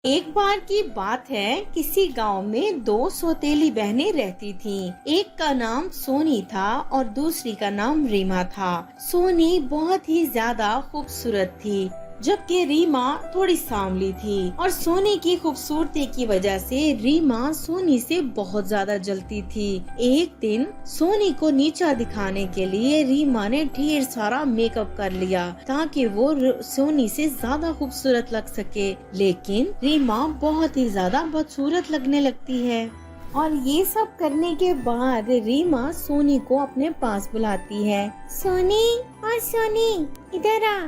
एक बार की बात है, किसी गांव में दो सौतेली बहनें रहती थीं। एक का नाम सोनी था और दूसरी का नाम रीमा था। सोनी बहुत ही ज्यादा खूबसूरत थी, जबकि रीमा थोड़ी सांवली थी। और सोनी की खूबसूरती की वजह से रीमा सोनी से बहुत ज्यादा जलती थी। एक दिन सोनी को नीचा दिखाने के लिए रीमा ने ढेर सारा मेकअप कर लिया ताकि वो सोनी से ज्यादा खूबसूरत लग सके। लेकिन रीमा बहुत ही ज्यादा बदसूरत लगने लगती है। और ये सब करने के बाद रीमा सोनी को अपने पास बुलाती है। सोनी, और सोनी, इधर आ,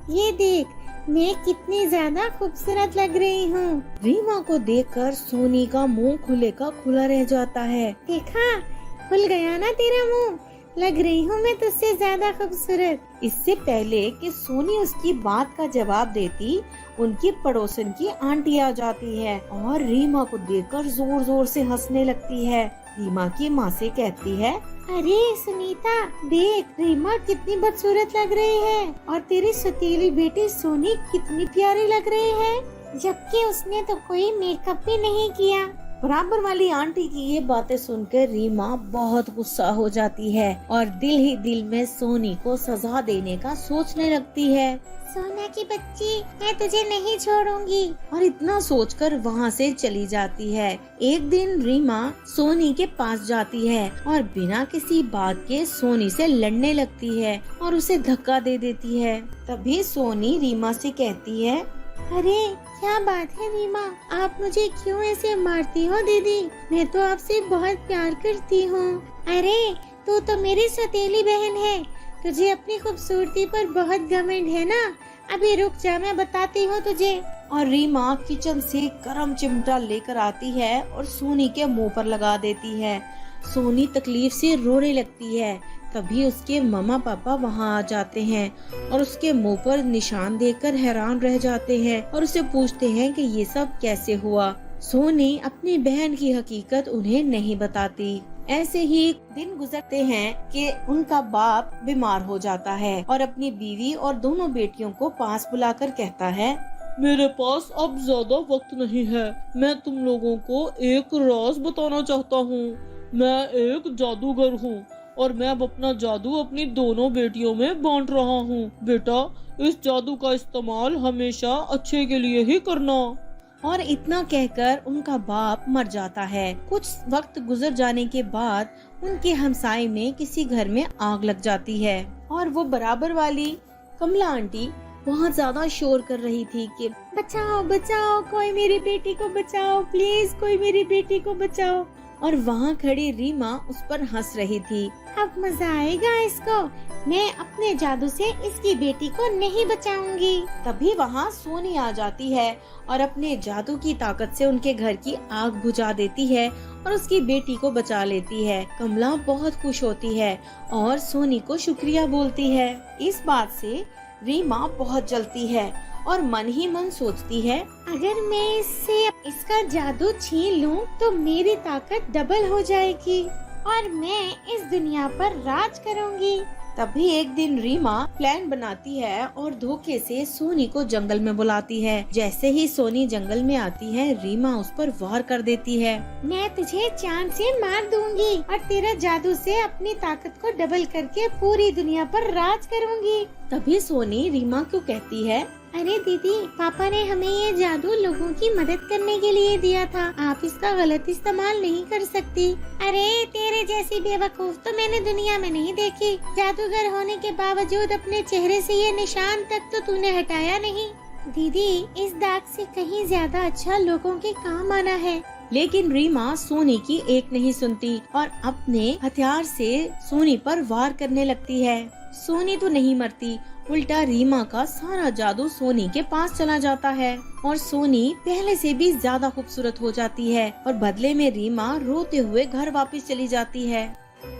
ये देख, मैं कितनी ज्यादा खूबसूरत लग रही हूँ। रीमा को देखकर सोनी का मुंह खुले का खुला रह जाता है। देखा, खुल गया ना तेरा मुंह, लग रही हूँ मैं तुझसे ज्यादा खूबसूरत। इससे पहले कि सोनी उसकी बात का जवाब देती, उनकी पड़ोसन की आंटी आ जाती है और रीमा को देखकर जोर जोर से हंसने लगती है। रीमा की माँ से कहती है, अरे सुनीता, देख रीमा कितनी बदसूरत लग रही है और तेरी सतीली बेटी सोनी कितनी प्यारी लग रही है, जबकि उसने तो कोई मेकअप भी नहीं किया। बराबर वाली आंटी की ये बातें सुनकर रीमा बहुत गुस्सा हो जाती है और दिल ही दिल में सोनी को सजा देने का सोचने लगती है। सोना की बच्ची, मैं तुझे नहीं छोड़ूंगी, और इतना सोचकर वहाँ से चली जाती है। एक दिन रीमा सोनी के पास जाती है और बिना किसी बात के सोनी से लड़ने लगती है और उसे धक्का दे देती है। तभी सोनी रीमा से कहती है, अरे क्या बात है रीमा, आप मुझे क्यों ऐसे मारती हो दीदी? मैं तो आपसे बहुत प्यार करती हूँ। अरे तू तो मेरी सौतेली बहन है, तुझे अपनी खूबसूरती पर बहुत घमंड है ना। अभी रुक जा, मैं बताती हूँ तुझे। और रीमा किचन से गरम चिमटा लेकर आती है और सोनी के मुंह पर लगा देती है। सोनी तकलीफ से रोने लगती है। तभी उसके मम्मा पापा वहाँ आ जाते हैं और उसके मुंह पर निशान देखकर हैरान रह जाते हैं और उसे पूछते हैं कि ये सब कैसे हुआ। सोनी अपनी बहन की हकीकत उन्हें नहीं बताती। ऐसे ही दिन गुजरते हैं कि उनका बाप बीमार हो जाता है और अपनी बीवी और दोनों बेटियों को पास बुलाकर कहता है, मेरे पास अब ज्यादा वक्त नहीं है। मैं तुम लोगों को एक राज बताना चाहता हूँ। मैं एक जादूगर हूँ और मैं अब अपना जादू अपनी दोनों बेटियों में बांट रहा हूँ। बेटा, इस जादू का इस्तेमाल हमेशा अच्छे के लिए ही करना। और इतना कहकर उनका बाप मर जाता है। कुछ वक्त गुजर जाने के बाद उनके हमसाए में किसी घर में आग लग जाती है और वो बराबर वाली कमला आंटी बहुत ज्यादा शोर कर रही थी कि बचाओ बचाओ, कोई मेरी बेटी को बचाओ, प्लीज कोई मेरी बेटी को बचाओ। और वहाँ खड़ी रीमा उस पर हंस रही थी। अब मजा आएगा इसको, मैं अपने जादू से इसकी बेटी को नहीं बचाऊंगी। तभी वहाँ सोनी आ जाती है और अपने जादू की ताकत से उनके घर की आग बुझा देती है और उसकी बेटी को बचा लेती है। कमला बहुत खुश होती है और सोनी को शुक्रिया बोलती है। इस बात से रीमा बहुत जलती है और मन ही मन सोचती है, अगर मैं इससे इसका जादू छीन लूं तो मेरी ताकत डबल हो जाएगी और मैं इस दुनिया पर राज करूंगी। तभी एक दिन रीमा प्लान बनाती है और धोखे से सोनी को जंगल में बुलाती है। जैसे ही सोनी जंगल में आती है, रीमा उस पर वार कर देती है। मैं तुझे चांद से मार दूंगी और तेरा जादू से अपनी ताकत को डबल करके पूरी दुनिया पर राज करूंगी। तभी सोनी रीमा को कहती है, अरे दीदी, पापा ने हमें ये जादू लोगों की मदद करने के लिए दिया था, आप इसका गलत इस्तेमाल नहीं कर सकती। अरे तेरे जैसी बेवकूफ तो मैंने दुनिया में नहीं देखी। जादूगर होने के बावजूद अपने चेहरे से ये निशान तक तो तूने हटाया नहीं। दीदी, इस दाग से कहीं ज्यादा अच्छा लोगों के काम आना है। लेकिन रीमा सोनी की एक नहीं सुनती और अपने हथियार से सोनी पर वार करने लगती है। सोनी तो नहीं मरती, उल्टा रीमा का सारा जादू सोनी के पास चला जाता है और सोनी पहले से भी ज्यादा खूबसूरत हो जाती है और बदले में रीमा रोते हुए घर वापस चली जाती है।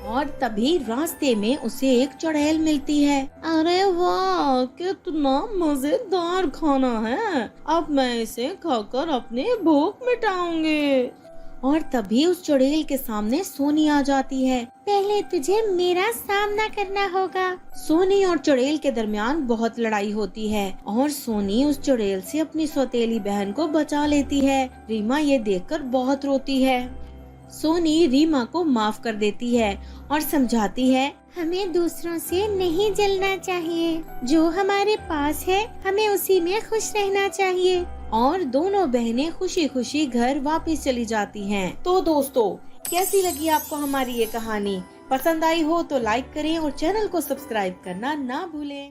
और तभी रास्ते में उसे एक चुड़ैल मिलती है। अरे वाह, कितना मजेदार खाना है, अब मैं इसे खाकर अपनी भूख मिटाऊंगी। और तभी उस चुड़ैल के सामने सोनी आ जाती है। पहले तुझे मेरा सामना करना होगा। सोनी और चुड़ैल के दरमियान बहुत लड़ाई होती है और सोनी उस चुड़ैल से अपनी सौतेली बहन को बचा लेती है। रीमा ये देखकर बहुत रोती है। सोनी रीमा को माफ कर देती है और समझाती है, हमें दूसरों से नहीं जलना चाहिए, जो हमारे पास है हमें उसी में खुश रहना चाहिए। और दोनों बहनें खुशी खुशी घर वापस चली जाती हैं। तो दोस्तों, कैसी लगी आपको हमारी ये कहानी? पसंद आई हो तो लाइक करें और चैनल को सब्सक्राइब करना ना भूलें।